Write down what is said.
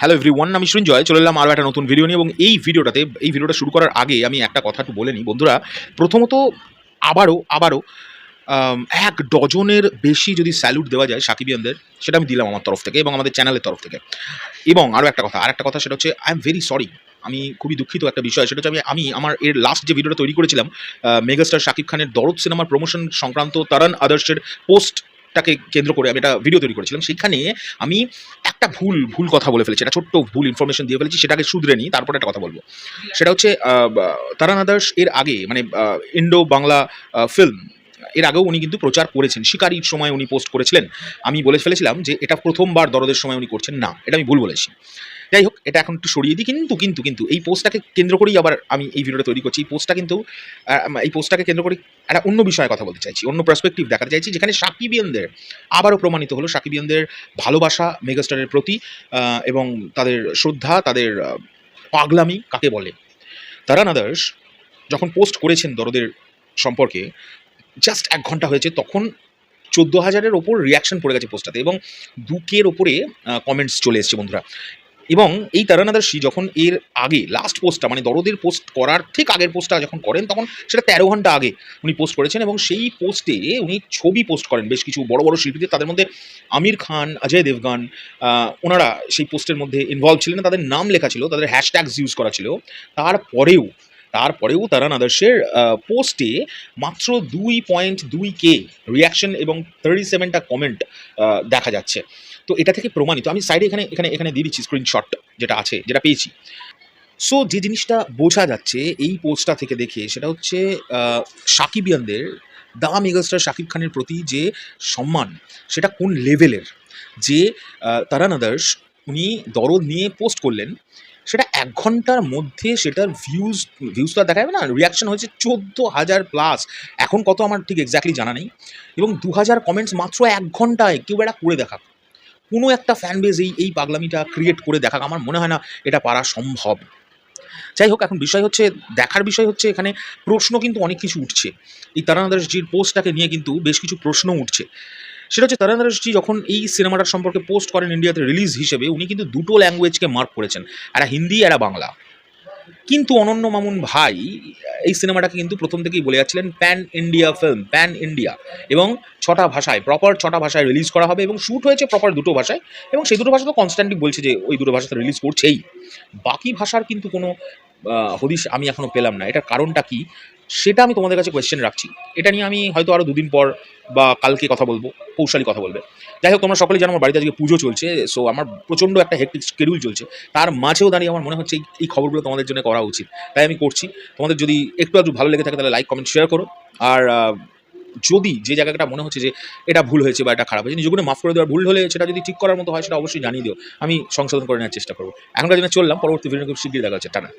Hello everyone, আমি সৃঞ্জয় চলে এলাম আরও একটা নতুন ভিডিও নিয়ে। এবং এই ভিডিওটা শুরু করার আগে আমি একটা কথা একটু বলে নিই বন্ধুরা। প্রথমত আবারও ১ ডজনের বেশি যদি স্যালুট দেওয়া যায় সাকিবিয়ানদের, সেটা আমি দিলাম আমার তরফ থেকে এবং আমাদের চ্যানেলের তরফ থেকে। এবং আরেকটা কথা সেটা হচ্ছে আই এম ভেরি সরি। আমি খুবই দুঃখিত একটা বিষয়, সেটা হচ্ছে আমি আমার এর লাস্ট যে ভিডিওটা তৈরি করেছিলাম মেগাস্টার শাকিব খানের দরদ সিনেমার প্রমোশন সংক্রান্ত তারান আদর্শের পোস্টটাকে কেন্দ্র করে আমি একটা ভিডিও তৈরি করেছিলাম। সেখানে আমি একটা ভুল কথা বলে ফেলেছি, একটা ছোট্ট ভুল ইনফরমেশন দিয়ে ফেলেছি, সেটাকে শুধরে নিই, তারপরে একটা কথা বলবো। সেটা হচ্ছে তারান আদর্শ এর আগে মানে ইন্ডো বাংলা ফিল্ম এর আগেও উনি কিন্তু প্রচার করেছেন, শিকারির সময় উনি পোস্ট করেছিলেন। আমি বলে ফেলেছিলাম যে এটা প্রথমবার দরদের সময় উনি করছেন না, এটা আমি ভুল বলেছি। যাই হোক, এটা এখন একটু সরিয়ে দিই। কিন্তু এই পোস্টটাকে কেন্দ্র করেই আবার আমি এই ভিডিওটা তৈরি করছি। এই পোস্টটাকে কেন্দ্র করে একটা অন্য বিষয়ে কথা বলতে চাইছি, অন্য পার্সপেক্টিভ দেখাতে চাইছি, যেখানে সাকিবিয়ানদের আবারও প্রমাণিত হলো সাকিবিয়ানদের ভালোবাসা মেগাস্টারের প্রতি এবং তাদের শ্রদ্ধা, তাদের পাগলামি কাকে বলে। তারান আদর্শ যখন পোস্ট করেছেন দরদের সম্পর্কে জাস্ট ১ ঘন্টা হয়েছে, তখন ১৪,০০০-এর ওপর রিয়াকশন পড়ে গেছে পোস্টটাতে এবং ২K-র ওপরে কমেন্টস চলে এসছে বন্ধুরা। এবং এই তারান আদর্শী যখন এর আগে লাস্ট পোস্টটা মানে দরদের পোস্ট করার ঠিক আগের পোস্টটা যখন করেন, তখন সেটা ১৩ ঘন্টা আগে উনি পোস্ট করেছেন এবং সেই পোস্টে উনি ছবি পোস্ট করেন বেশ কিছু বড় শিল্পীদের, তাদের মধ্যে আমির খান, অজয় দেবগন, ওনারা সেই পোস্টের মধ্যে ইনভলভ ছিলেন, তাদের নাম লেখা ছিল, তাদের হ্যাশট্যাগস ইউজ করা ছিল। তারপরেও তারান আদর্শের পোস্টে মাত্র 2.2K রিয়াকশন এবং 37টা কমেন্ট দেখা যাচ্ছে। তো এটা থেকে প্রমাণিত, আমি সাইডে এখানে দিয়ে দিচ্ছি স্ক্রিনশট যেটা আছে, যেটা পেয়েছি। সো যে জিনিসটা বোঝা যাচ্ছে এই পোস্টটা থেকে দেখে, সেটা হচ্ছে সাকিবিয়ানদের দ্য মেগাস্টার শাকিব খানের প্রতি যে সম্মান, সেটা কোন লেভেলের। যে তারান আদর্শ উনি দরদ নিয়ে পোস্ট করলেন, সেটা ১ ঘন্টার মধ্যে সেটার ভিউজ তো আর দেখা যাবে না, রিয়াকশন হয়েছে ১৪,০০০+। এখন কত আমার ঠিক এক্স্যাক্টলি জানা নেই। এবং ২,০০০ কমেন্টস মাত্র ১ ঘন্টায়। কেউ এটা করে দেখাক, কোনো একটা ফ্যান বেজ এই পাগলামিটা ক্রিয়েট করে দেখাক, আমার মনে হয় না এটা পারা সম্ভব। যাই হোক, এখন দেখার বিষয় হচ্ছে এখানে প্রশ্ন কিন্তু অনেক কিছু উঠছে। এই তারান আদর্শজির পোস্টটাকে নিয়ে কিন্তু বেশ কিছু প্রশ্ন উঠছে। সেটা হচ্ছে তারান আদর্শজি যখন এই সিনেমাটার সম্পর্কে পোস্ট করেন ইন্ডিয়াতে রিলিজ হিসেবে, উনি কিন্তু দুটো ল্যাঙ্গুয়েজকে মার্ক করেছেন, একটা হিন্দি, একটা বাংলা। কিন্তু অনন্য মামুন ভাই এই সিনেমাটাকে কিন্তু প্রথম থেকেই বলে যাচ্ছিলেন pan India film, pan India, এবং ৬টা ভাষায়, প্রপার ৬টা ভাষায় রিলিজ করা হবে এবং শ্যুট হয়েছে প্রপার ২টো ভাষায়, এবং সেই ২টো ভাষা তো কনস্ট্যান্টলি বলছে যে ওই ২টো ভাষাতে রিলিজ করছেই। বাকি ভাষার কিন্তু কোনো হদিশ আমি এখনও পেলাম না। এটার কারণটা কী, সেটা আমি তোমাদের কাছে কোয়েশ্চেন রাখছি। এটা নিয়ে আমি হয়তো আরও ২ দিন পর বা কালকে কথা বলবো, কৌশলী কথা বলবে। যাই হোক, তোমরা সকলেই জানো আমার বাড়িতে আজকে পুজো চলছে। সো আমার প্রচণ্ড একটা হেক্টিক শিডিউল চলছে। তার মাঝেও দাঁড়িয়ে আমার মনে হচ্ছে এই খবরগুলো তোমাদের জন্য করা উচিত, তাই আমি করছি। তোমাদের যদি একটু আধটু ভালো লেগে থাকে তাহলে লাইক, কমেন্ট, শেয়ার করো। আর যদি যে জায়গাটা মনে হচ্ছে যে এটা ভুল হয়েছে বা এটা খারাপ হয়েছে, নিজগুলো মাফ করে দেওয়ার, ভুল হলে সেটা যদি ঠিক করার মতো হয় সেটা অবশ্যই জানিয়ে দিও, আমি সংশোধন করে নেওয়ার চেষ্টা করবো। এখনকার জন্য চললাম, পরবর্তী ভিডিও খুব শীঘ্রই দেখা হচ্ছে। টাটা।